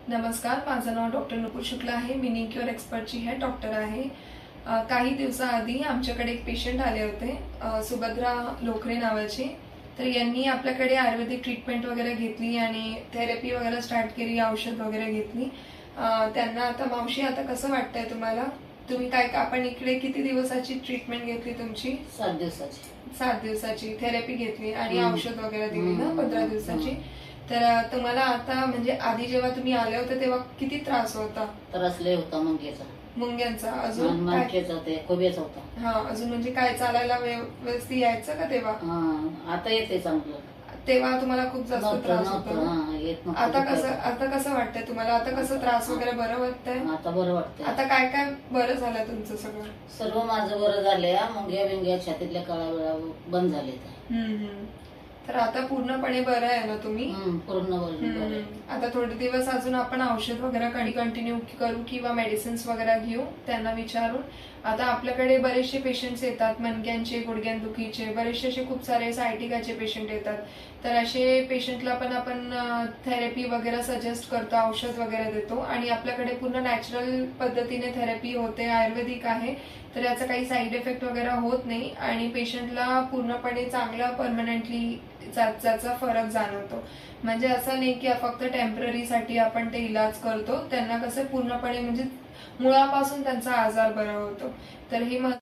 नमस्कार, माझं नाव डॉक्टर नुपुर शुक्ला आहे. मी नीक्युअर एक्सपर्टची हेड डॉक्टर आहे. काही दिवसाआधी आमच्याकडे एक पेशंट आले होते, सुभद्रा लोखरे नावाचे. तर यांनी आपल्याकडे आयुर्वेदिक ट्रीटमेंट वगैरे घेतली आणि थेरपी वगैरे स्टार्ट केली, औषध वगैरे घेतली. त्यांना आता मावशी आता कसं वाटतंय तुम्हाला? तुम्ही काय आपण इकडे किती दिवसाची ट्रीटमेंट घेतली तुमची? 7 दिवसाची. 7 दिवसाची थेरपी घेतली आणि औषध वगैरे दिली ना 15 दिवसाची. तर तुम्हाला आता म्हणजे आधी जेव्हा तुम्ही आले होते तेव्हा किती त्रास होता? त्रास लय होता मुंग्यांचा अजून काय? मानकेचा ते खोब्याचा होता. हा, अजून म्हणजे काय चालायला व्यवस्थित यायचं का तेव्हा? आता येते चांगलं. तेव्हा तुम्हाला खूप जास्त त्रास होता ना? आता कसं वाटतंय तुम्हाला? आता कसं त्रास वगैरे बरं वाटतंय? आता बरं वाटतंय. आता काय काय बरं झालं तुमचं सगळं? सर्व माझं बरं झालंय. मुंग्या बिंग्या छातीतल्या कळा वेळा बंद झाले. तर आता पूर्णपणे बरं आहे ना तुम्ही? पूर्ण बरं. आता थोडे दिवस अजून आपण औषध वगैरे कंटिन्यू करू किंवा मेडिसिन्स वगैरे घेऊ त्यांना विचारून. आता आपल्याकडे बरेचसे पेशंट्स येतात, मणक्यांचे, गुडघ्यांदुखीचे, बरेचसे असे खूप सारे सायटिकाचे पेशंट येतात. तर असे पेशंटला पण आपण थेरपी वगैरे सजेस्ट करतो, औषध वगैरे देतो आणि आपल्याकडे पूर्ण नॅचरल पद्धतीने थेरपी होते, आयुर्वेदिक आहे. तर याचा काही साईड इफेक्ट वगैरे होत नाही आणि पेशंटला पूर्णपणे चांगला परमनंटली त्याचा फरक जाणवतो. म्हणजे असं नाही की फक्त टेम्पररीसाठी आपण ते इलाज करतो. त्यांना कसं पूर्णपणे म्हणजे मुळापासून त्यांचा आजार बरा होतो. तर ही